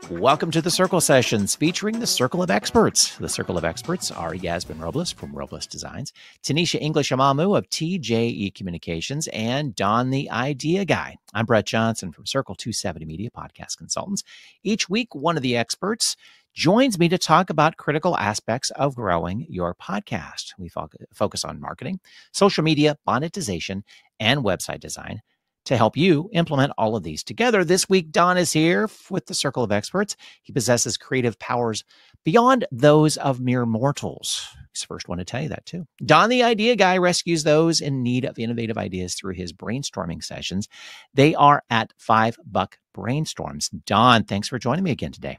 Welcome to the Circle Sessions, featuring the Circle of Experts. The Circle of Experts are Yasmin Robles from Robles Designs, Tanisha English Amamu of TJE Communications, and Don the Idea Guy. I'm Brett Johnson from Circle 270 Media Podcast Consultants. Each week, one of the experts joins me to talk about critical aspects of growing your podcast. We focus on marketing, social media, monetization, and website design to help you implement all of these together. This week, Don is here with the Circle of Experts. He possesses creative powers beyond those of mere mortals. He's the first one to tell you that, too. Don, the Idea Guy, rescues those in need of innovative ideas through his brainstorming sessions. They are at $5 Brainstorms. Don, thanks for joining me again today.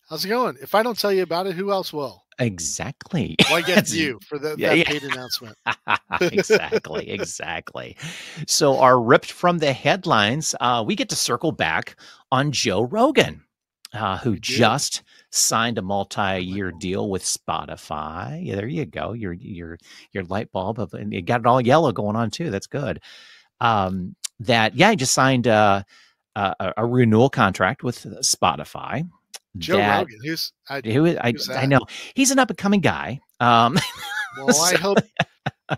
How's it going? If I don't tell you about it, who else will? Exactly. Why get you for that paid announcement? Exactly. So our ripped from the headlines, we get to circle back on Joe Rogan, who just signed a multi-year deal with Spotify. Yeah, there you go. Your light bulb and you got it all yellow going on too. That's good. He just signed a renewal contract with Spotify. Joe Rogan, I know he's an up and coming guy. Well,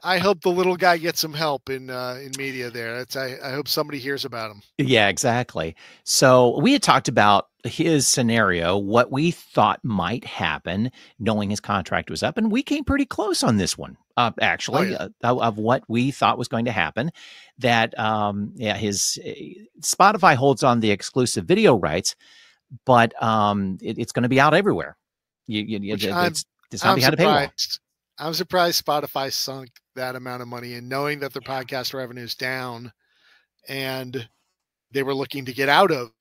I hope the little guy gets some help in media there. I hope somebody hears about him. Yeah, exactly. So we had talked about his scenario, what we thought might happen, knowing his contract was up, and we came pretty close on this one. Of what we thought was going to happen. That his Spotify holds on the exclusive video rights. But it's going to be out everywhere. It's not behind a paywall. I'm surprised Spotify sunk that amount of money, and knowing that their podcast revenue is down, and they were looking to get out of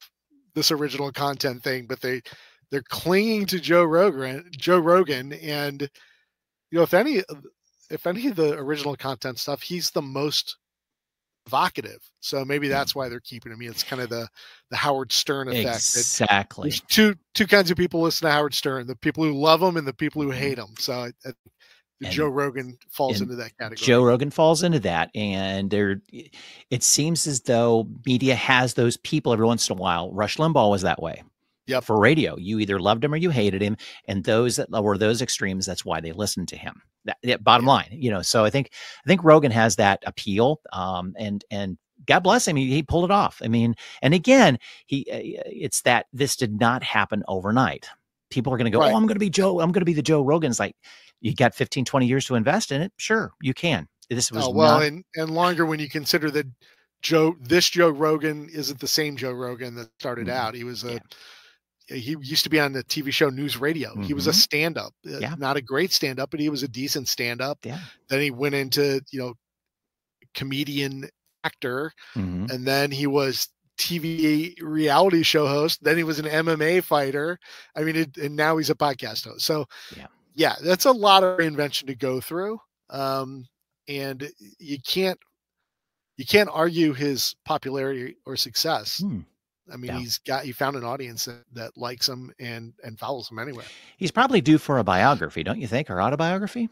this original content thing, but they're clinging to Joe Rogan, and if any of the original content stuff, he's the most evocative. So maybe that's why they're keeping him. It's kind of the Howard Stern effect. Exactly. There's two kinds of people listen to Howard Stern: the people who love him and the people who hate him. So Joe Rogan falls into that category. Joe Rogan falls into that, and it seems as though media has those people every once in a while. Rush Limbaugh was that way. Yep. For radio, you either loved him or you hated him, and those that were those extremes, that's why they listened to him. Bottom line, So I think Rogan has that appeal, and God bless him, he pulled it off. I mean, and again, it's that this did not happen overnight. People are going to go, right. Oh, I'm going to be the Joe Rogan. It's like, you got 15, 20 years to invest in it. Sure, you can. This was and longer when you consider that Joe Rogan isn't the same Joe Rogan that started out. He was he used to be on the TV show News Radio. He was a stand-up, not a great stand-up, but he was a decent stand-up. Yeah. Then he went into, comedian actor, and then he was TV reality show host. Then he was an MMA fighter. I mean, and now he's a podcast host. So that's a lot of reinvention to go through. And you can't argue his popularity or success. I mean, he found an audience that likes him and follows him anyway. He's probably due for a biography, don't you think, or autobiography?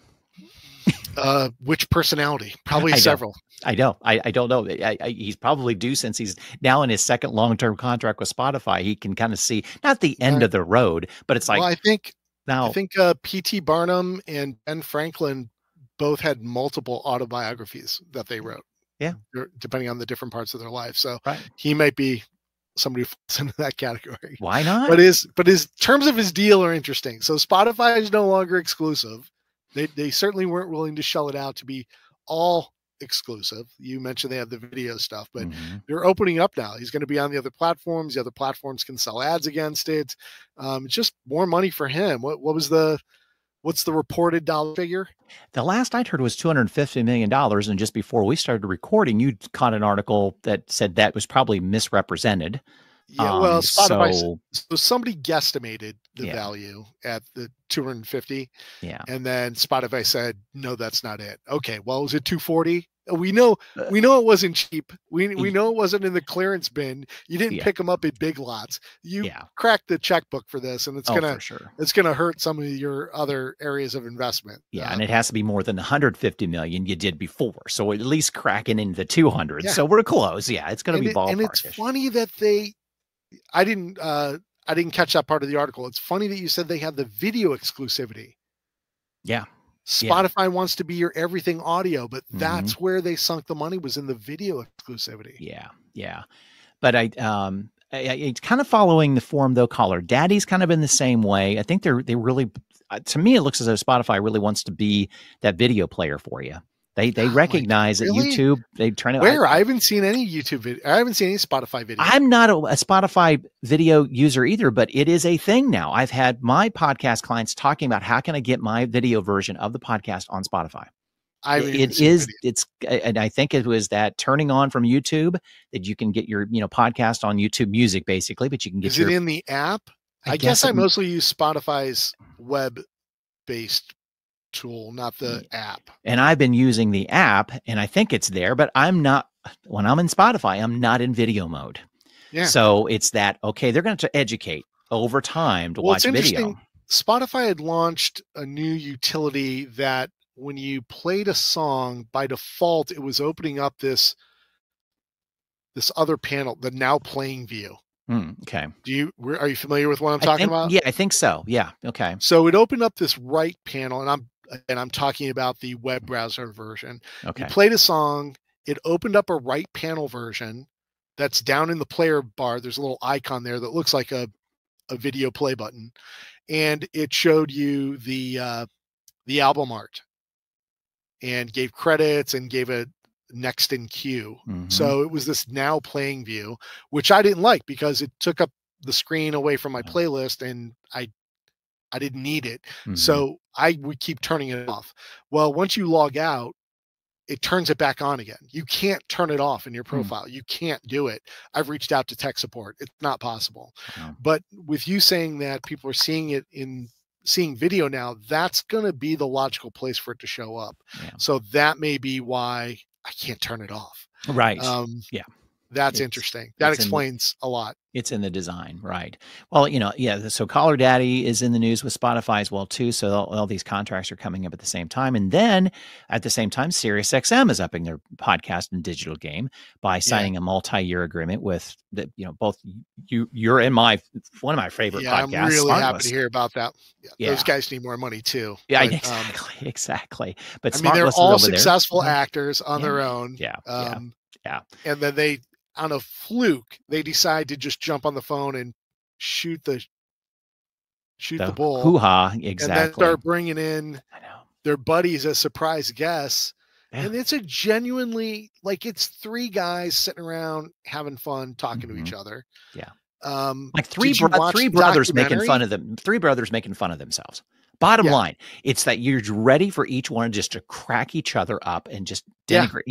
Which personality? Probably several. I know. I don't know. He's probably due, since he's now in his second long-term contract with Spotify. He can kind of see not the end of the road, but it's like, well, I think P.T. Barnum and Ben Franklin both had multiple autobiographies that they wrote. Yeah, depending on the different parts of their life. So he might be somebody who falls into that category. Why not? But his terms of his deal are interesting. So Spotify is no longer exclusive. They certainly weren't willing to shell it out to be all exclusive. You mentioned they have the video stuff, but they're opening up now. He's going to be on the other platforms. The other platforms can sell ads against it. It's just more money for him. What's the reported dollar figure? The last I'd heard was $250 million. And just before we started recording, you caught an article that said that was probably misrepresented. Yeah, well, Spotify. So somebody guesstimated the value at the 250. Yeah. And then Spotify said, no, that's not it. Okay. Well, was it 240? We know it wasn't cheap. We know it wasn't in the clearance bin. You didn't pick them up at Big Lots. You cracked the checkbook for this, and it's gonna hurt some of your other areas of investment. Yeah, and it has to be more than 150 million you did before. So at least cracking into the 200. Yeah. So we're close. Yeah, it's gonna be ballpark. And it's funny that I I didn't catch that part of the article. It's funny that you said they have the video exclusivity. Yeah. Spotify wants to be your everything audio, but that's where they sunk the money, was in the video exclusivity. Yeah. Yeah. But it's kind of following the form though. Caller Daddy's kind of in the same way. I think they really, to me, it looks as though Spotify really wants to be that video player for you. They recognize that YouTube, they try to. I haven't seen any YouTube video. I haven't seen any Spotify video. I'm not a Spotify video user either, but it is a thing now. I've had my podcast clients talking about how can I get my video version of the podcast on Spotify. And I think it was that turning on from YouTube that you can get your, podcast on YouTube Music basically, but you can get Is it in the app? I guess I mostly use Spotify's web-based tool, not the app. And I've been using the app and I think it's there, but when I'm in Spotify, I'm not in video mode. Yeah. So it's that, okay, they're going to educate over time to watch video. Spotify had launched a new utility that when you played a song, by default, it was opening up this other panel, the now playing view. Okay. Are you familiar with what I'm talking about? Yeah, I think so. Yeah. Okay. So it opened up this right panel, and I'm talking about the web browser version. Okay. You played a song, it opened up a right panel version that's down in the player bar. There's a little icon there that looks like a video play button, and it showed you the album art and gave credits and gave a next in queue. So it was this now playing view, which I didn't like because it took up the screen away from my playlist and I didn't need it. So I would keep turning it off. Well, once you log out, it turns it back on again. You can't turn it off in your profile. You can't do it. I've reached out to tech support. It's not possible. But with you saying that people are seeing video now, that's going to be the logical place for it to show up. Yeah. So that may be why I can't turn it off. Right. That's interesting. That explains a lot. It's in the design, right? Well, so Caller Daddy is in the news with Spotify as well too. So all these contracts are coming up at the same time, and then at the same time, SiriusXM is upping their podcast and digital game by signing a multi-year agreement with both you're in one of my favorite podcasts. I'm really happy to hear about that. Yeah. Those guys need more money too. Yeah, exactly. But they're all successful actors on their own. Yeah. And then they, on a fluke, they decide to just jump on the phone and shoot the bull. Hoo-ha, exactly. And then start bringing in their buddies as surprise guests. Yeah. And it's a genuinely, it's three guys sitting around having fun, talking to each other. Yeah. Like three brothers making fun of themselves. Bottom line, it's that you're ready for each one just to crack each other up and just denigrate.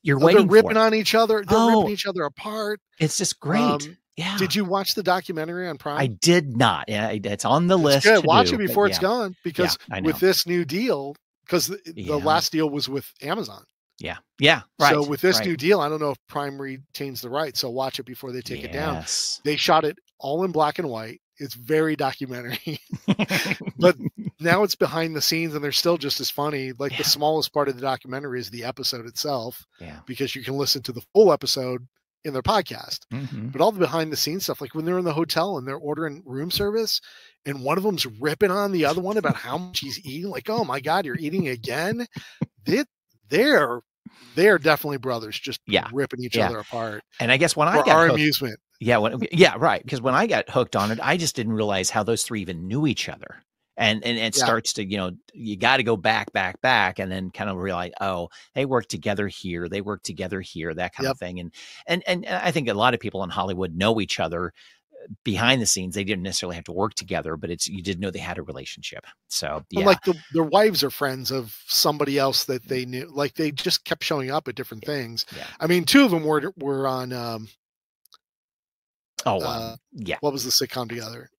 You're waiting. They're ripping on each other. They're ripping each other apart. It's just great. Did you watch the documentary on Prime? I did not. Yeah, it's on the list. Good. Watch it before it's gone, because with this new deal, because the last deal was with Amazon. Yeah. Yeah. Right. So with this new deal, I don't know if Prime retains the right. So watch it before they take it down. They shot it all in black and white. It's very documentary, but now it's behind the scenes and they're still just as funny. The smallest part of the documentary is the episode itself, because you can listen to the full episode in their podcast, but all the behind the scenes stuff, like when they're in the hotel and they're ordering room service and one of them's ripping on the other one about how much he's eating. Like, oh my God, you're eating again. They're definitely brothers, just ripping each other apart. And I guess when I got our amusement. Yeah, right. Because when I got hooked on it, I just didn't realize how those three even knew each other. And it starts to, you got to go back, and then kind of realize, oh, they work together here, that kind of thing. And I think a lot of people in Hollywood know each other behind the scenes. They didn't necessarily have to work together, but you did know they had a relationship. So their wives are friends of somebody else that they knew. Like they just kept showing up at different things. Yeah. I mean, two of them were on. What was the sitcom together?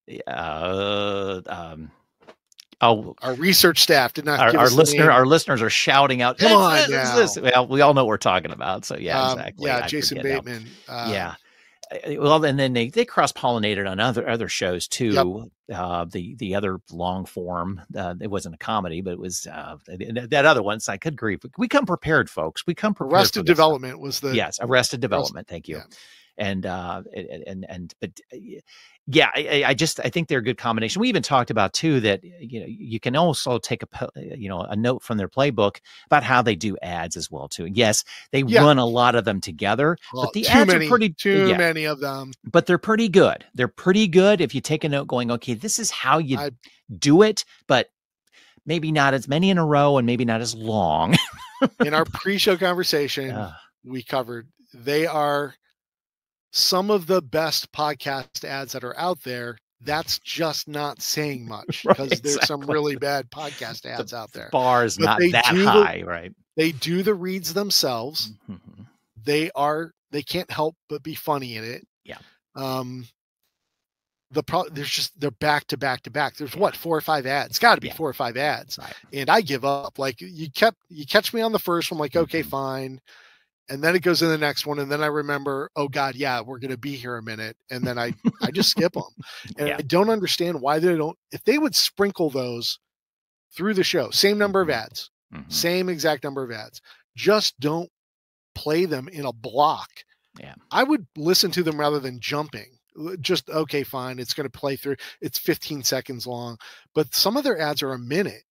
Our research staff did not. Our listeners are shouting out. Come on, this. Well, we all know what we're talking about. So exactly. Jason Bateman. Well, and then they cross-pollinated on other shows too. The other long form, it wasn't a comedy, but it was that other one. So I could grieve. We come prepared, folks. We come prepared. Arrested Development was the Arrested Development. Thank you. But yeah, I think they're a good combination. We even talked about too that you can also take a note from their playbook about how they do ads as well too. Yes, they run a lot of them together, but the ads are too many of them. But they're pretty good. They're pretty good if you take a note going, okay, this is how you do it, but maybe not as many in a row and maybe not as long. In our pre-show conversation, we covered they are some of the best podcast ads that are out there. That's just not saying much because there's some really bad podcast ads out there. Bar is not that high, right? They do the reads themselves. Mm-hmm. They can't help but be funny in it. Yeah. They're back to back to back. There's 4 or 5 ads. It's got to be 4 or 5 ads. Right. And I give up. Like you catch me on the first one, like, okay, fine. And then it goes in the next one. And then I remember, oh God, yeah, we're going to be here a minute. And then I just skip them. And I don't understand why they don't, if they would sprinkle those through the show, same number of ads, same exact number of ads, just don't play them in a block. Yeah. I would listen to them rather than jumping. Just, okay, fine. It's going to play through. It's 15 seconds long, but some of their ads are a minute,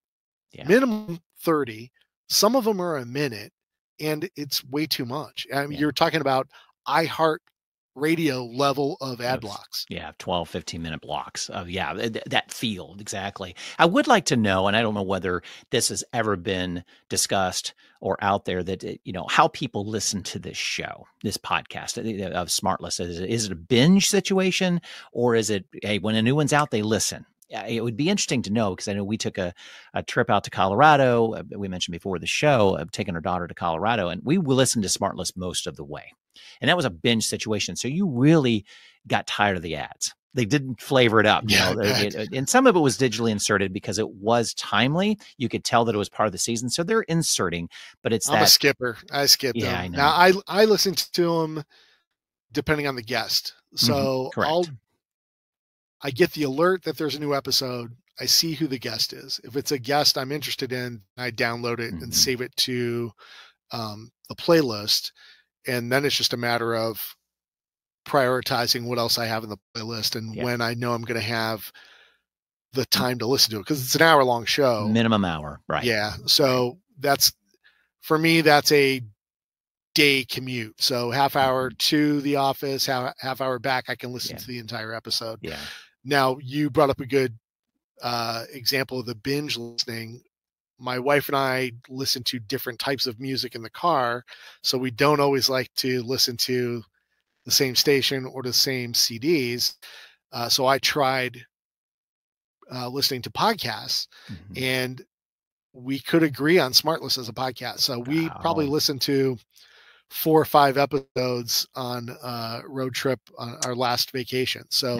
minimum 30. Some of them are a minute, and it's way too much. I mean, you're talking about iHeart Radio level of ad blocks. 12, 15-minute blocks of, that field. Exactly. I would like to know, and I don't know whether this has ever been discussed or out there, that, how people listen to this show, this podcast of SmartLess. Is it a binge situation, or is it, hey, when a new one's out, they listen? It would be interesting to know, because I know we took a trip out to Colorado. We mentioned before the show of taking our daughter to Colorado, and we listened to SmartLess most of the way. And that was a binge situation. So you really got tired of the ads. They didn't flavor it up. And some of it was digitally inserted because it was timely. You could tell that it was part of the season. So they're inserting, but I'm a skipper. I skip them. I know. Now I listen to them depending on the guest. So I get the alert that there's a new episode. I see who the guest is. If it's a guest I'm interested in, I download it and save it to the playlist. And then it's just a matter of prioritizing what else I have in the playlist and when I know I'm going to have the time to listen to it, because it's an hour-long show. Minimum hour, right? Yeah. So for me, that's a day commute. So half hour to the office, half hour back, I can listen to the entire episode. Yeah. Now, you brought up a good example of the binge listening. My wife and I listen to different types of music in the car, so we don't always like to listen to the same station or the same CDs. So I tried listening to podcasts, and we could agree on SmartLess as a podcast. So we probably listened to 4 or 5 episodes on road trip on our last vacation. So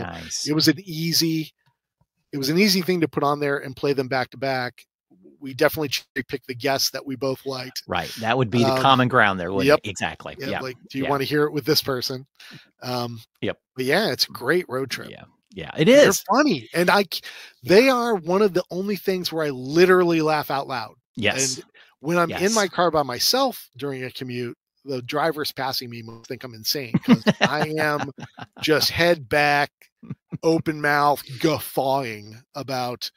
it was an easy thing to put on there and play them back to back. We definitely picked the guests that we both liked. Right. That would be the common ground there. Wouldn't it? Exactly. Yeah. Like, do you want to hear it with this person? But yeah, it's a great road trip. Yeah, it is. They're funny. And they are one of the only things where I literally laugh out loud. Yes. And when I'm in my car by myself during a commute, the drivers passing me will think I'm insane, because I am just head back, open mouth, guffawing about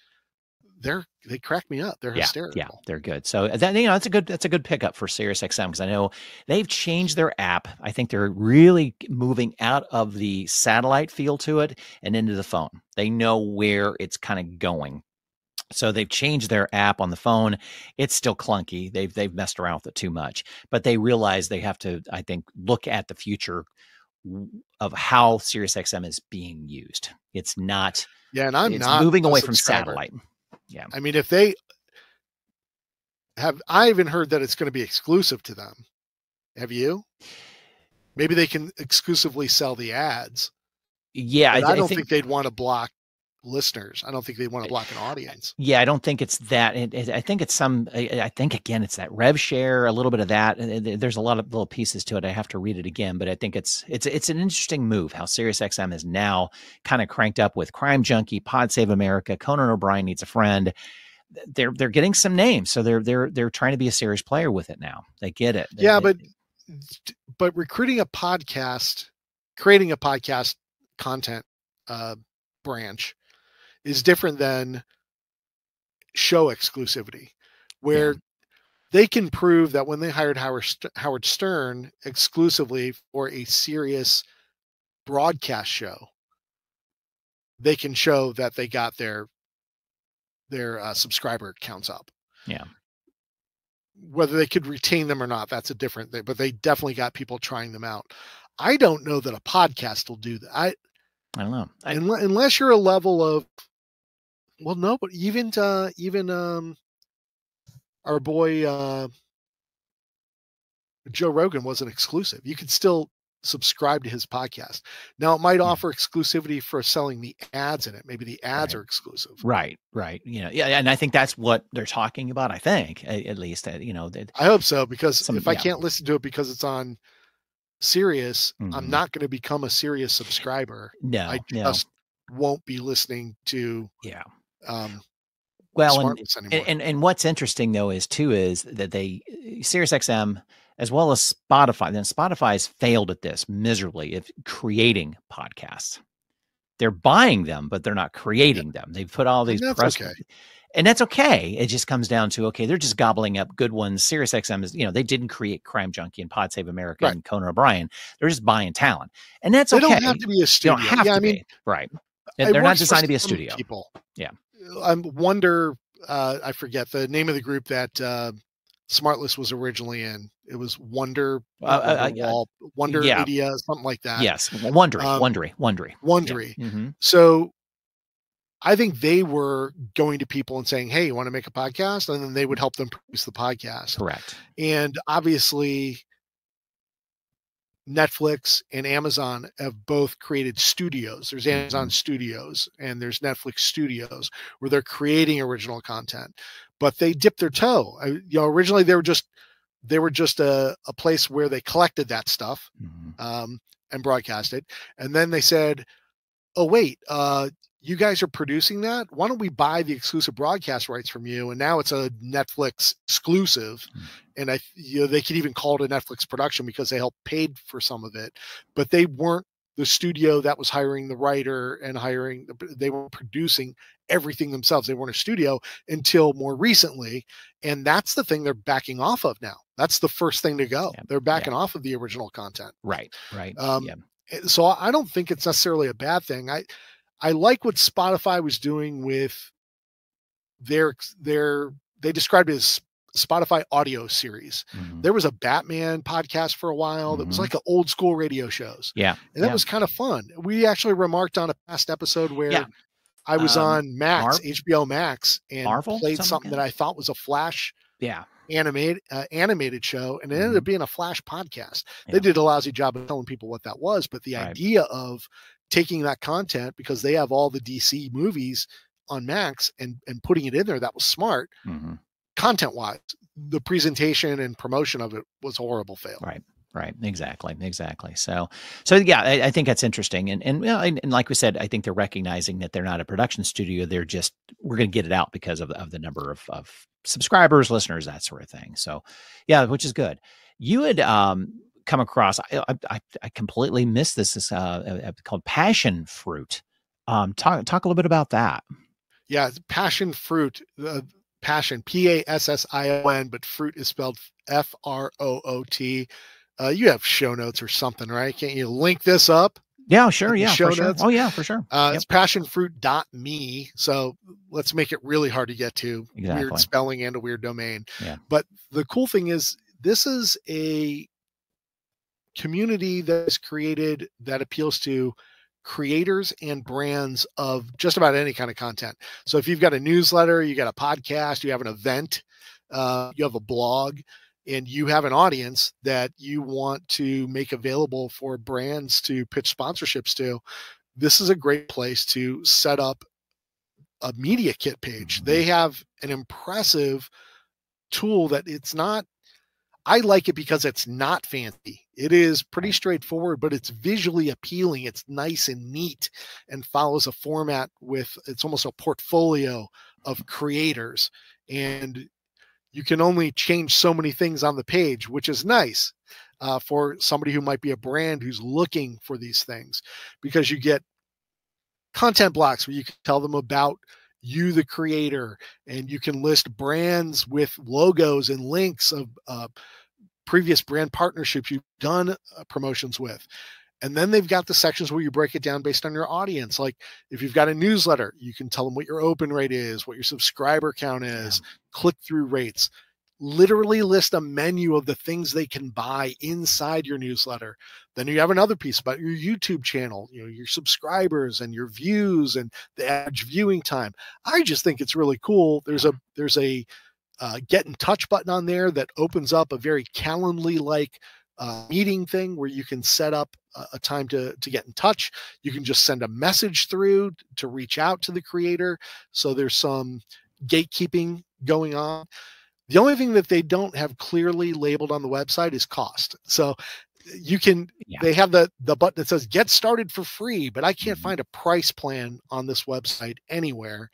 they crack me up. They're hysterical. Yeah, they're good. So that's a good pickup for SiriusXM, because I know they've changed their app. I think they're really moving out of the satellite feel to it and into the phone. They know where it's kind of going. So they've changed their app on the phone. It's still clunky. They've messed around with it too much, but they realize they have to, I think, look at the future of how SiriusXM is being used. It's not. Yeah, and I'm not moving away from satellite. Yeah. I mean, if they I even heard that it's going to be exclusive to them. Have you? Maybe they can exclusively sell the ads. Yeah. I don't think they'd want to block listeners. I don't think they'd want to block an audience. Yeah. I don't think it's that. I think it's I think, again, it's that rev share, a little bit of that. There's a lot of little pieces to it. I have to read it again, but I think it's an interesting move how SiriusXM is now kind of cranked up with Crime Junkie, Pod Save America, Conan O'Brien Needs a Friend. They're getting some names. So they're trying to be a serious player with it now. They get it. But recruiting a podcast creating a podcast content branch is different than show exclusivity, where they can prove that when they hired Howard Stern exclusively for a serious broadcast show, they can show that they got their subscriber counts up. Yeah. Whether they could retain them or not, that's a different thing, but they definitely got people trying them out. I don't know that a podcast will do that. I don't know. Unless you're a level of, well, no, but even our boy Joe Rogan wasn't exclusive. You could still subscribe to his podcast. Now it might offer exclusivity for selling the ads in it. Maybe the ads are exclusive. Right. And I think that's what they're talking about. I think at least, I hope so, because if I can't listen to it because it's on Sirius, I'm not going to become a Sirius subscriber. No, I just won't be listening to well, and what's interesting though is that SiriusXM as well as Spotify. Then Spotify's failed at this miserably of creating podcasts. They're buying them, but they're not creating them. They've put all these and that's okay. It just comes down to, they're just gobbling up good ones. SiriusXM is, they didn't create Crime Junkie and Pod Save America and Conan O'Brien. They're just buying talent, and that's okay. They don't have to be a studio. They don't have to be. Right. They're not designed to be a studio. People. Yeah. I wonder. I forget the name of the group that SmartLess was originally in. It was Wonder Media, something like that. Yes, Wondery. Yeah. Mm-hmm. So I think they were going to people and saying, "Hey, you want to make a podcast?" And then they would help them produce the podcast. Correct. And obviously, Netflix and Amazon have both created studios. There's Amazon Studios and there's Netflix Studios where they're creating original content, but they dipped their toe. Originally they were just a place where they collected that stuff and broadcast it. And then they said, "Oh, wait, you guys are producing that? Why don't we buy the exclusive broadcast rights from you?" And now it's a Netflix exclusive. And they could even call it a Netflix production because they helped paid for some of it, but they weren't the studio that was hiring the writer and they were producing everything themselves. They weren't a studio until more recently. And that's the thing they're backing off of now. That's the first thing to go. They're backing off of the original content. Right. So I don't think it's necessarily a bad thing. I like what Spotify was doing with they described it as Spotify audio series. There was a Batman podcast for a while that was like an old school radio shows. Yeah. And that was kind of fun. We actually remarked on a past episode where I was on Max, HBO Max, and played something that I thought was a Flash animated show, and it ended up being a Flash podcast. They did a lousy job of telling people what that was, but the idea of taking that content, because they have all the DC movies on Max, and putting it in there, that was smart. Content wise, the presentation and promotion of it was a horrible fail. Right. Exactly. So yeah, I think that's interesting. And like we said, I think they're recognizing that they're not a production studio. They're just, we're going to get it out because of the number of subscribers, listeners, that sort of thing. So yeah, which is good. You had, come across, I completely missed this. This called Passion Fruit. Talk a little bit about that. Yeah, Passion Fruit. Passion, Passion, but fruit is spelled Froot. You have show notes or something, right? Can't you link this up? Yeah, sure. Yeah, show for notes? Sure. Oh, yeah, for sure. It's passionfruit.me. So let's make it really hard to get to. Exactly. Weird spelling and a weird domain. Yeah. But the cool thing is, this is a community that is created that appeals to creators and brands of just about any kind of content. So if you've got a newsletter, you got a podcast, you have an event, you have a blog, and you have an audience that you want to make available for brands to pitch sponsorships to, this is a great place to set up a media kit page. They have an impressive tool that I like it because it's not fancy. It is pretty straightforward, but it's visually appealing. It's nice and neat and follows a format it's almost a portfolio of creators. And you can only change so many things on the page, which is nice. for somebody who might be a brand who's looking for these things, because you get content blocks where you can tell them about you, the creator, and you can list brands with logos and links of previous brand partnerships you've done promotions with. And then they've got the sections where you break it down based on your audience. Like if you've got a newsletter, you can tell them what your open rate is, what your subscriber count is, click-through rates. Literally list a menu of the things they can buy inside your newsletter. Then you have another piece about your YouTube channel, your subscribers and your views and the average viewing time. I just think it's really cool. There's a get in touch button on there that opens up a very Calendly-like meeting thing where you can set up a time to get in touch. You can just send a message through to reach out to the creator. So there's some gatekeeping going on. The only thing that they don't have clearly labeled on the website is cost. So you can, they have the button that says get started for free, but I can't find a price plan on this website anywhere.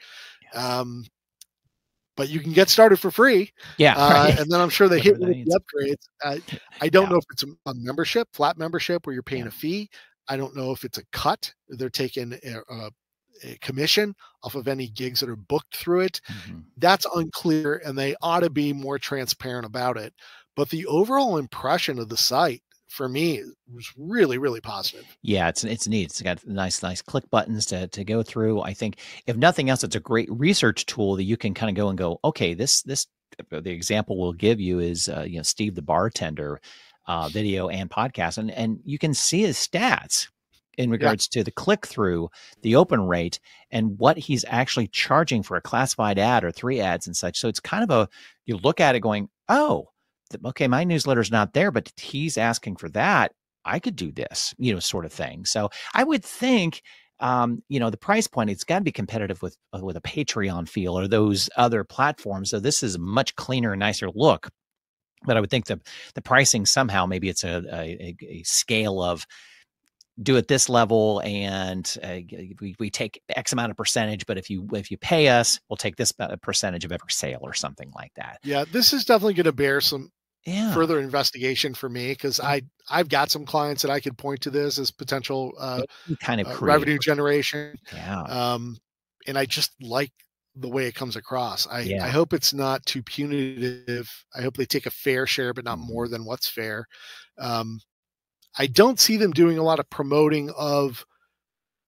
But you can get started for free. Right. And then I'm sure they hit with the upgrades. I don't know if it's a membership, flat membership where you're paying a fee. I don't know if it's a cut. They're taking a commission off of any gigs that are booked through it. That's unclear, and they ought to be more transparent about it. But the overall impression of the site for me was really, really positive. Yeah, it's neat. It's got nice click buttons to go through. I think if nothing else, it's a great research tool that you can kind of go and go, okay, this the example we'll give you is Steve the bartender video and podcast, and you can see his stats in regards to the click-through, the open rate, and what he's actually charging for a classified ad or 3 ads and such. So it's kind of you look at it going, oh, okay, my newsletter's not there, but he's asking for that. I could do this, sort of thing. So I would think, the price point, it's got to be competitive with a Patreon feel or those other platforms. So this is a much cleaner, nicer look. But I would think the pricing somehow, maybe it's a scale of, do it this level, and we take X amount of percentage. But if you pay us, we'll take this percentage of every sale or something like that. Yeah, this is definitely going to bear some further investigation for me, because I've got some clients that I could point to this as potential kind of revenue generation. Yeah, and I just like the way it comes across. I hope it's not too punitive. I hope they take a fair share, but not more than what's fair. I don't see them doing a lot of promoting of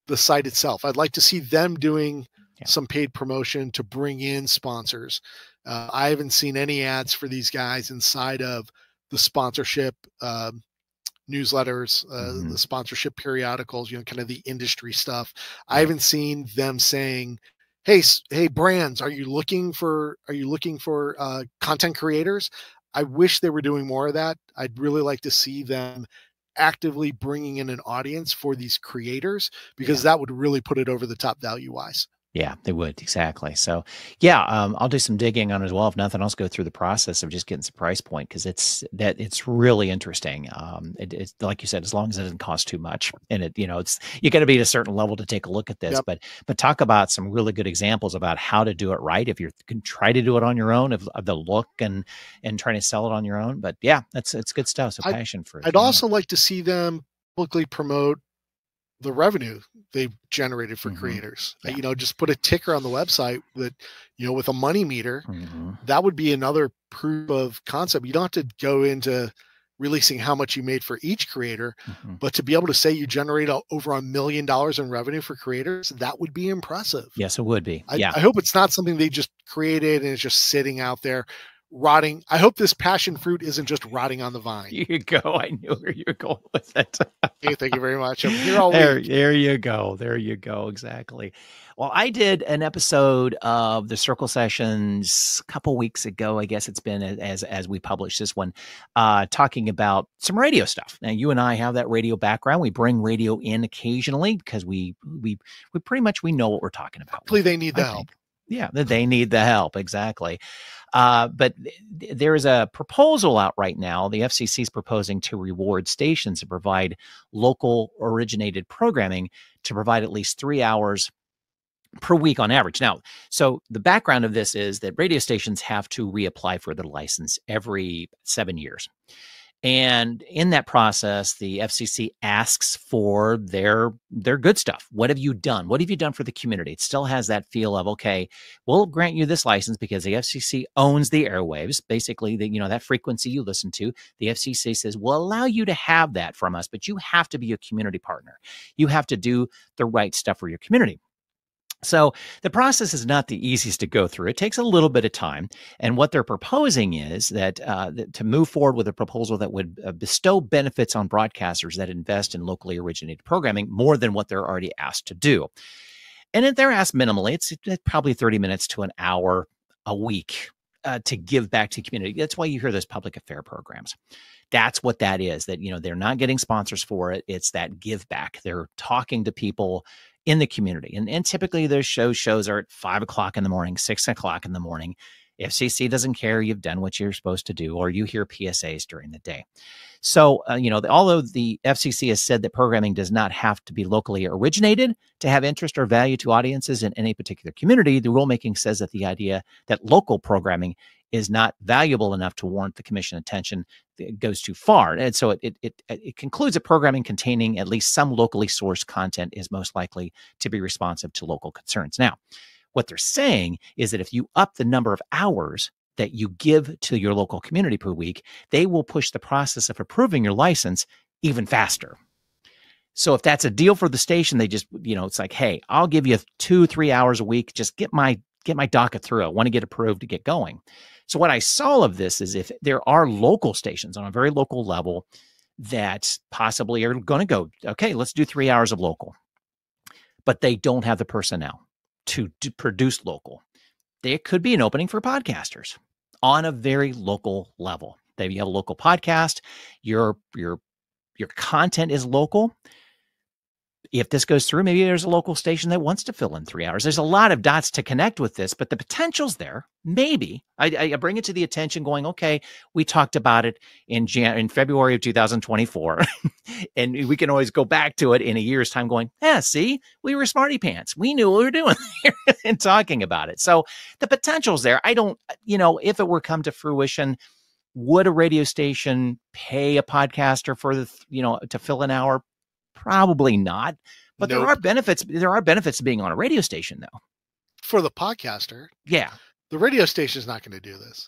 the site itself. I'd like to see them doing some paid promotion to bring in sponsors. I haven't seen any ads for these guys inside of the sponsorship newsletters, the sponsorship periodicals, kind of the industry stuff. I haven't seen them saying, hey brands, are you looking for content creators? I wish they were doing more of that. I'd really like to see them actively bringing in an audience for these creators, because that would really put it over the top value wise. Yeah, they would. Exactly. So I'll do some digging on it as well. If nothing else, go through the process of just getting some price point, because it's really interesting. It's like you said, as long as it doesn't cost too much, and it's you got to be at a certain level to take a look at this. But talk about some really good examples about how to do it right. If you can try to do it on your own, of the look and trying to sell it on your own. But it's good stuff. So passion for it. I'd also like to see them publicly promote the revenue they've generated for creators. Just put a ticker on the website that, with a money meter, that would be another proof of concept. You don't have to go into releasing how much you made for each creator, but to be able to say you generate over $1 million in revenue for creators, that would be impressive. Yes, it would be. I hope it's not something they just created and it's just sitting out there rotting. I hope this passion fruit isn't just rotting on the vine. You go. I knew where you were going with it. Hey, thank you very much. I'm here all week. There you go. There you go. Exactly. Well, I did an episode of the Circle Sessions a couple weeks ago. I guess it's been as we published this one, talking about some radio stuff. Now, you and I have that radio background. We bring radio in occasionally because we pretty much know what we're talking about. Hopefully, they need the help. Yeah, they need the help. Exactly. But there is a proposal out right now. The FCC is proposing to reward stations to provide local originated programming to provide at least 3 hours per week on average. Now, so the background of this is that radio stations have to reapply for their license every 7 years. And in that process, the FCC asks for their good stuff. What have you done? What have you done for the community? It still has that feel of, okay, we'll grant you this license because the FCC owns the airwaves. Basically, that frequency you listen to, the FCC says, we'll allow you to have that from us, but you have to be a community partner. You have to do the right stuff for your community. So the process is not the easiest to go through. It takes a little bit of time. And what they're proposing is that to move forward with a proposal that would bestow benefits on broadcasters that invest in locally originated programming more than what they're already asked to do. And if they're asked minimally, it's probably 30 minutes to an hour a week to give back to the community. That's why you hear those public affair programs. That's what that is, that, they're not getting sponsors for it. It's that give back. They're talking to people in the community. And typically those shows are at 5 o'clock in the morning, 6 o'clock in the morning. FCC doesn't care. You've done what you're supposed to do, or you hear PSAs during the day. So, although the FCC has said that programming does not have to be locally originated to have interest or value to audiences in any particular community, the rulemaking says that the idea that local programming is not valuable enough to warrant the commission attention goes too far. And so it concludes that programming containing at least some locally sourced content is most likely to be responsive to local concerns. Now, what they're saying is that if you up the number of hours that you give to your local community per week, they will push the process of approving your license even faster. So if that's a deal for the station, they just, it's like, hey, I'll give you 2-3 hours a week. Just get my docket through. I want to get approved to get going. So what I saw of this is if there are local stations on a very local level that possibly are going to go, okay, let's do 3 hours of local, but they don't have the personnel to produce local. There could be an opening for podcasters on a very local level. Maybe you have a local podcast, your content is local. If this goes through, maybe there's a local station that wants to fill in 3 hours. There's a lot of dots to connect with this, but the potential's there. Maybe I bring it to the attention going, okay, we talked about it in February of 2024, and we can always go back to it in a year's time going, see, we were smarty pants. We knew what we were doing here and talking about it. So the potential's there. I don't, if it were come to fruition, would a radio station pay a podcaster for to fill an hour? Probably not, but nope. There are benefits to being on a radio station, though. For the podcaster, yeah, the radio station is not going to do this.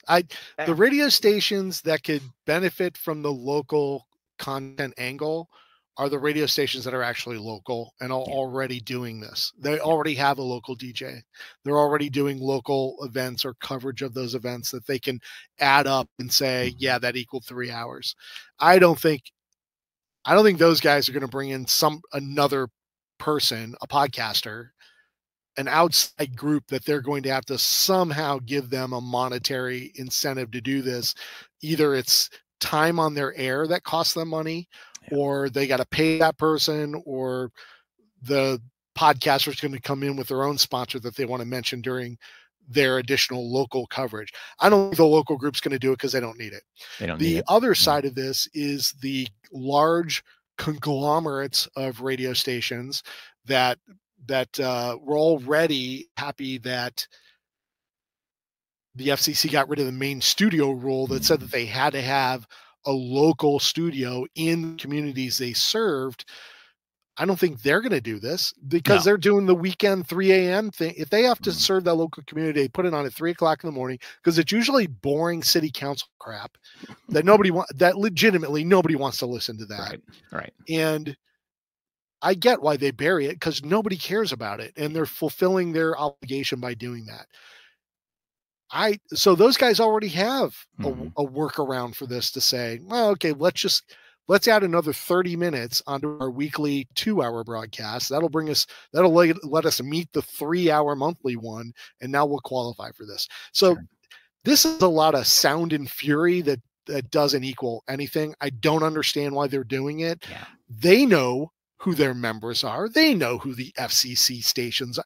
The radio stations that could benefit from the local content angle are the radio stations that are actually local and are already doing this. They already have a local DJ. They're already doing local events or coverage of those events that they can add up and say, yeah, that equaled 3 hours. I don't think those guys are going to bring in another person, a podcaster, an outside group that they're going to have to somehow give them a monetary incentive to do this. Either it's time on their air that costs them money, or they got to pay that person, or the podcaster is going to come in with their own sponsor that they want to mention during their additional local coverage. I don't think the local group's going to do it because they don't need it. The other side of this is the large conglomerates of radio stations that were already happy that the FCC got rid of the main studio rule that said that they had to have a local studio in communities they served. I don't think they're going to do this because they're doing the weekend 3 a.m. thing. If they have to serve that local community, they put it on at 3 o'clock in the morning because it's usually boring city council crap that legitimately nobody wants to listen to that. Right. And I get why they bury it because nobody cares about it and they're fulfilling their obligation by doing that. So those guys already have a workaround for this to say, well, okay, let's add another 30 minutes onto our weekly 2-hour broadcast. That'll let us meet the 3-hour monthly one. And now we'll qualify for this. So This is a lot of sound and fury that doesn't equal anything. I don't understand why they're doing it. Yeah. They know who their members are. They know who the FCC stations are.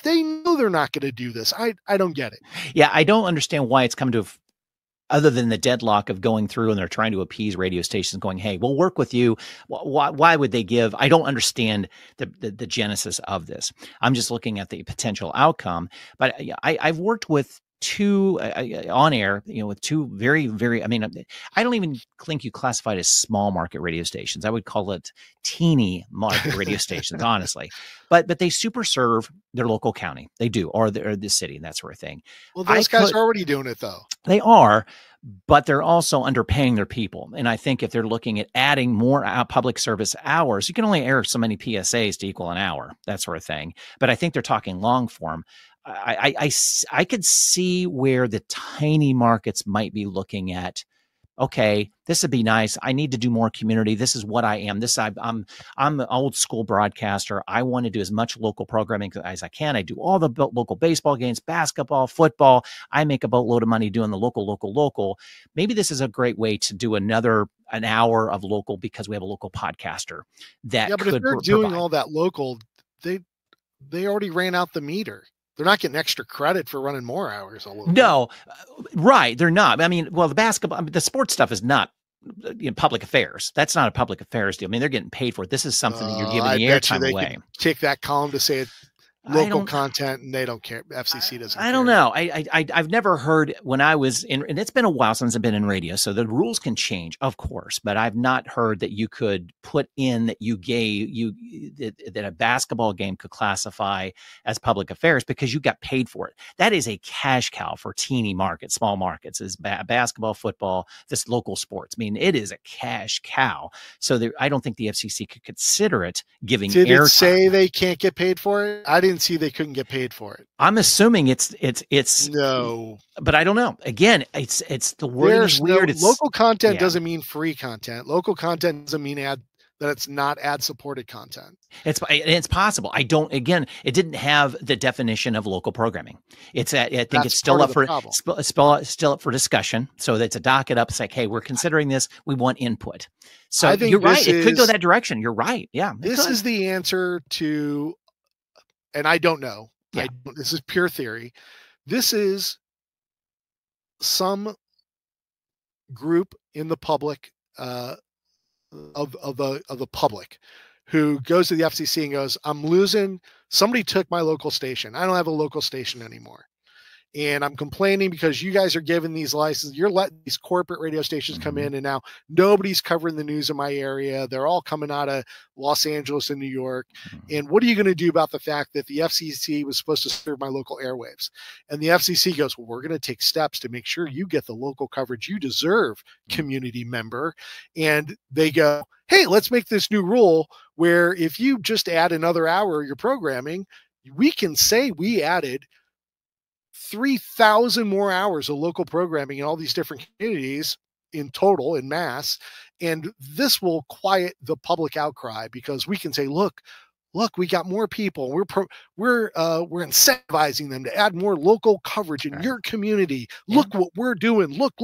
They know they're not going to do this. I don't get it. Yeah. I don't understand why it's come to other than the deadlock of going through and they're trying to appease radio stations going, hey, we'll work with you. Why would they give? I don't understand the genesis of this. I'm just looking at the potential outcome. But I've worked with two on air, with two very, very, I don't even think you classify it as small market radio stations. I would call it teeny market radio stations, honestly. But they super serve their local county. They do, or the city and that sort of thing. Well, those guys are already doing it though. They are, but they're also underpaying their people. And I think if they're looking at adding more public service hours, you can only air so many PSAs to equal an hour, that sort of thing. But I think they're talking long form. I could see where the tiny markets might be looking at, okay, this would be nice. I need to do more community. This is what I am. I'm an old school broadcaster. I want to do as much local programming as I can. I do all the local baseball games, basketball, football. I make a boatload of money doing the local. Maybe this is a great way to do an hour of local because we have a local podcaster that but if they're doing all that local, they already ran out the meter. They're not getting extra credit for running more hours. No, right. They're not. The sports stuff is not public affairs. That's not a public affairs deal. They're getting paid for it. This is something that you're giving the airtime away. Take that column to say it's local content, and they don't care. FCC doesn't care. I don't know. I've never heard when I was in, and it's been a while since I've been in radio, so the rules can change, of course, but I've not heard that you could put in that that a basketball game could classify as public affairs because you got paid for it. That is a cash cow for teeny markets, small markets, is basketball, football, this local sports. It is a cash cow. So I don't think the FCC could consider it giving airtime. Did it say they can't get paid for it? I didn't see they couldn't get paid for it. I'm assuming it's no, but I don't know. Again, it's the word is weird. Local content doesn't mean free content. Local content doesn't mean that it's not ad supported content. It's possible. It didn't have the definition of local programming. I think it's still up for discussion. So that's a docket up. It's like, hey, we're considering this. We want input. So you're right. It could go that direction. You're right. Yeah. This is the answer to. And I don't know. Yeah. This is pure theory. This is some group in the public of the public who goes to the FCC and goes, I'm losing. Somebody took my local station. I don't have a local station anymore. And I'm complaining because you guys are giving these licenses. You're letting these corporate radio stations come in, and now nobody's covering the news in my area. They're all coming out of Los Angeles and New York. And what are you going to do about the fact that the FCC was supposed to serve my local airwaves? And the FCC goes, well, we're going to take steps to make sure you get the local coverage you deserve, community member. And they go, hey, let's make this new rule where if you just add another hour of your programming, we can say we added 3,000 more hours of local programming in all these different communities in total, in mass. And this will quiet the public outcry because we can say, look, we got more people. We're incentivizing them to add more local coverage in your community. Look what we're doing. Look.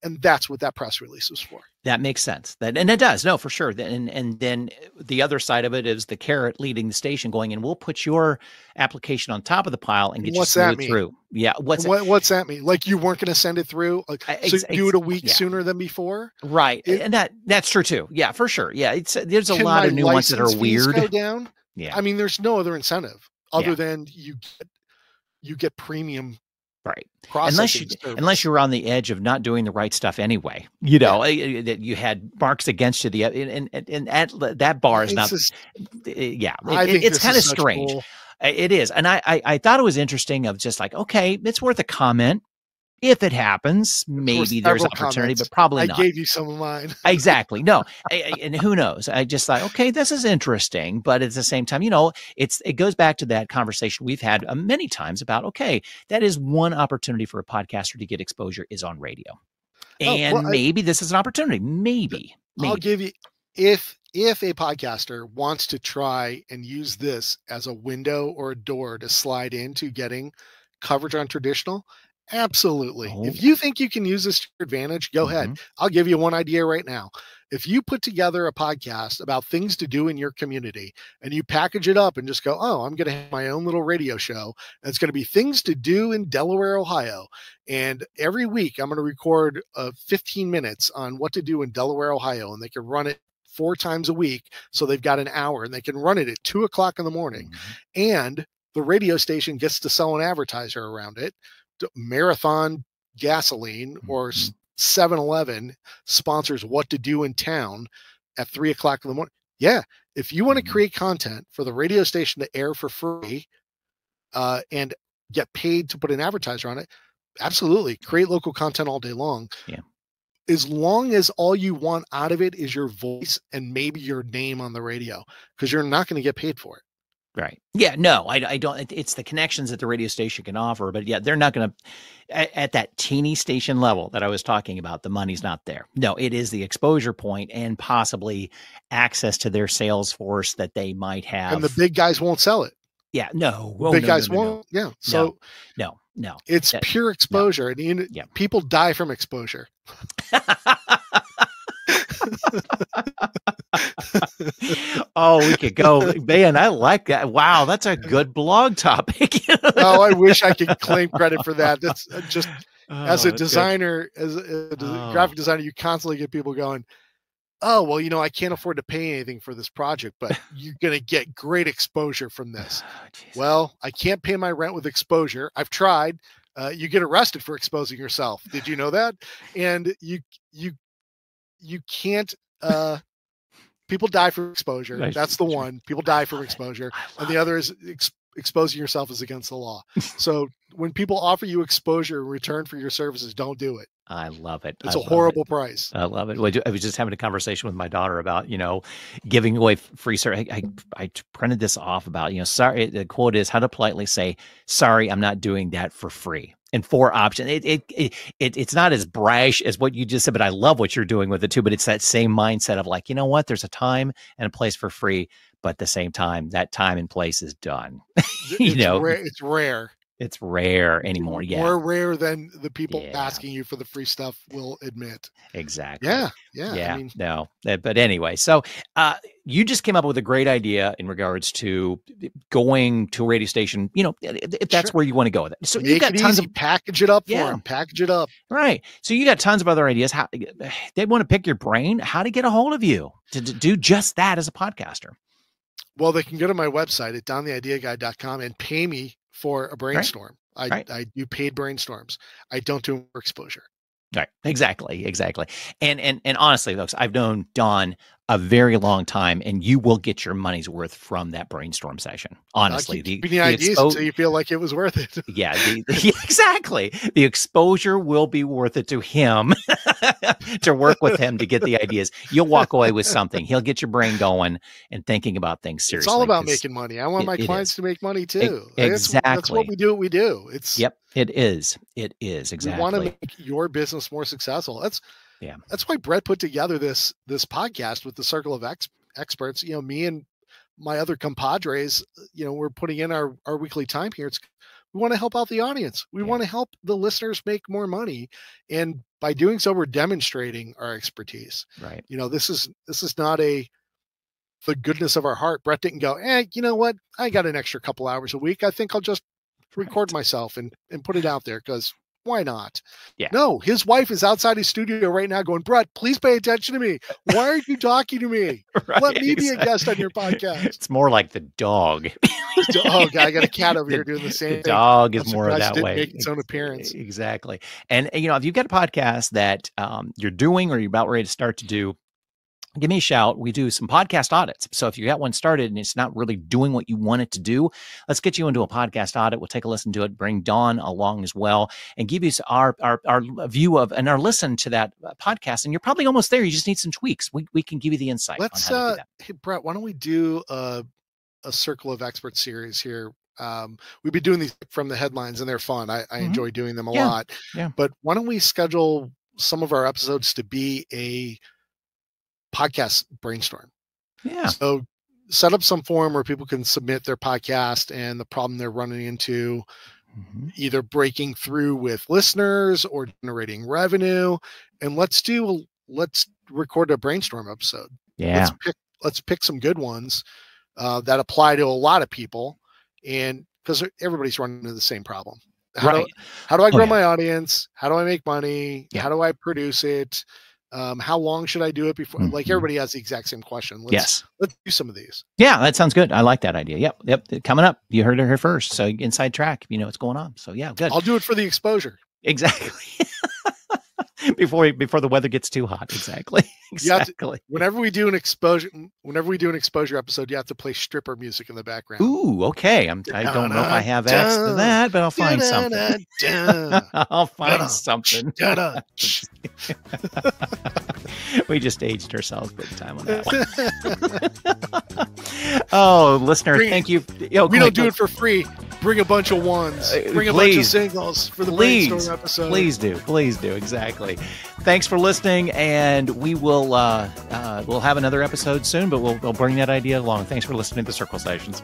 And that's what that press release is for. That makes sense. And it does. No, for sure. And then the other side of it is the carrot leading the station going, and we'll put your application on top of the pile and get you smooth through. Yeah. What's that mean? Like you weren't going to send it through? So do it a week sooner than before? Right. And that's true too. Yeah, for sure. Yeah. There's a lot of nuance that are weird. Go down? Yeah. There's no other incentive other than you get premium. Right. Unless you're on the edge of not doing the right stuff anyway, that you had marks against you. And that bar is not. It's kind of strange. It is. And I thought it was interesting of just like, okay, it's worth a comment. If it happens, maybe there's opportunity, but probably not. I gave you some of mine. Exactly. No. And who knows? I just thought, okay, this is interesting. But at the same time, it goes back to that conversation we've had many times about, okay, that is one opportunity for a podcaster to get exposure is on radio. And maybe this is an opportunity. Maybe. I'll give you, if a podcaster wants to try and use this as a window or a door to slide into getting coverage on traditional, absolutely. If you think you can use this to your advantage, go ahead. I'll give you one idea right now. If you put together a podcast about things to do in your community and you package it up and just go, I'm going to have my own little radio show. And it's going to be things to do in Delaware, Ohio. And every week I'm going to record 15 minutes on what to do in Delaware, Ohio. And they can run it 4 times a week. So they've got an hour and they can run it at 2:00 in the morning. And the radio station gets to sell an advertiser around it. Marathon Gasoline or 7-Eleven sponsors What to Do in Town at 3:00 in the morning. Yeah. If you want to create content for the radio station to air for free and get paid to put an advertiser on it, absolutely create local content all day long. Yeah. As long as all you want out of it is your voice and maybe your name on the radio, because you're not going to get paid for it. Right. Yeah, no, I don't. It's the connections that the radio station can offer, but yeah, they're not going to, at that teeny station level that I was talking about, the money's not there. No, it is the exposure point and possibly access to their sales force that they might have. And the big guys won't sell it. Yeah, no. Big guys won't. Yeah. So no. It's pure exposure. And people die from exposure. Oh, we could go, man. I like that. Wow, that's a good blog topic. Oh, I wish I could claim credit for that. That's just as a designer, as a graphic designer, you constantly get people going, oh, well, I can't afford to pay anything for this project, but you're going to get great exposure from this. Well, I can't pay my rent with exposure. I've tried. You get arrested for exposing yourself. Did you know that? And you can't, people die from exposure. That's the one. People die from exposure. And the other is exposing yourself is against the law. So when people offer you exposure in return for your services, don't do it. I love it. It's a horrible price. I love it. I was just having a conversation with my daughter about, giving away free service. I printed this off about, sorry. The quote is how to politely say, sorry, I'm not doing that for free. And 4 options. It's not as brash as what you just said, but I love what you're doing with it too. But it's that same mindset of like, you know what? There's a time and a place for free, but at the same time, that time and place is done. It's rare. It's rare anymore. Yeah. More rare than the people asking you for the free stuff will admit. Exactly. Yeah. I mean, no, but anyway, so you just came up with a great idea in regards to going to a radio station, if that's where you want to go with it. So you got tons of package it up for them, package it up. Right. So you got tons of other ideas. How they want to pick your brain, how to get a hold of you to do just that as a podcaster. Well, they can go to my website at donideaguy.com and pay me for a brainstorm. Right. I do paid brainstorms. I don't do them for exposure. Right. Exactly. And honestly, folks, I've known Don a very long time, and you will get your money's worth from that brainstorm session. Honestly, the ideas until you feel like it was worth it. Yeah, exactly. The exposure will be worth it to him to work with him to get the ideas. You'll walk away with something. He'll get your brain going and thinking about things seriously. It's all about making money. I want my clients to make money too. Exactly. That's what we do. What we do. It is. Exactly. You want to make your business more successful. That's why Brett put together this podcast with the Circle of Experts. Me and my other compadres, we're putting in our weekly time here. We want to help out the audience. We want to help the listeners make more money. And by doing so, we're demonstrating our expertise. Right. This is not the goodness of our heart. Brett didn't go, you know what? I got an extra couple hours a week. I think I'll just record myself and put it out there because why not? Yeah. No, his wife is outside his studio right now going, Brett, please pay attention to me. Why aren't you talking to me? Right, Let me be a guest on your podcast. It's more like the dog. I got a cat over here doing the same thing. The dog is more that way. Make its own appearance. Exactly. And, if you've got a podcast that you're doing or you're about ready to start to do, give me a shout. We do some podcast audits. So if you got one started and it's not really doing what you want it to do, let's get you into a podcast audit. We'll take a listen to it, bring Dawn along as well, and give you our view of and our listen to that podcast. And you're probably almost there. You just need some tweaks. We can give you the insight. Let's, on how to do that. Hey, Brett, why don't we do a Circle of Experts series here? We've been doing these from the headlines and they're fun. I enjoy doing them a lot. Yeah. But why don't we schedule some of our episodes to be a podcast brainstorm? Yeah. So set up some forum where people can submit their podcast and the problem they're running into, either breaking through with listeners or generating revenue. And let's record a brainstorm episode. Yeah. Let's pick some good ones that apply to a lot of people. And because everybody's running into the same problem. How do I grow my audience? How do I make money? Yeah. How do I produce it? How long should I do it before? Like everybody has the exact same question. Let's do some of these. Yeah, that sounds good. I like that idea. Yep. Coming up. You heard it here first. So inside track, you know what's going on. So yeah, good. I'll do it for the exposure. Exactly. before the weather gets too hot. Exactly. Whenever we do an exposure episode, you have to play stripper music in the background. Ooh, okay. I don't know if I have access to that, but I'll find something. I'll find something. We just aged ourselves big time on that one. Oh, listener, thank you. We don't do it for free. Bring a bunch of ones. Bring a bunch of singles for the brainstorm episode. Please do. Exactly. Thanks for listening, and we will we'll have another episode soon, but we'll bring that idea along. Thanks for listening to the Circle Sessions.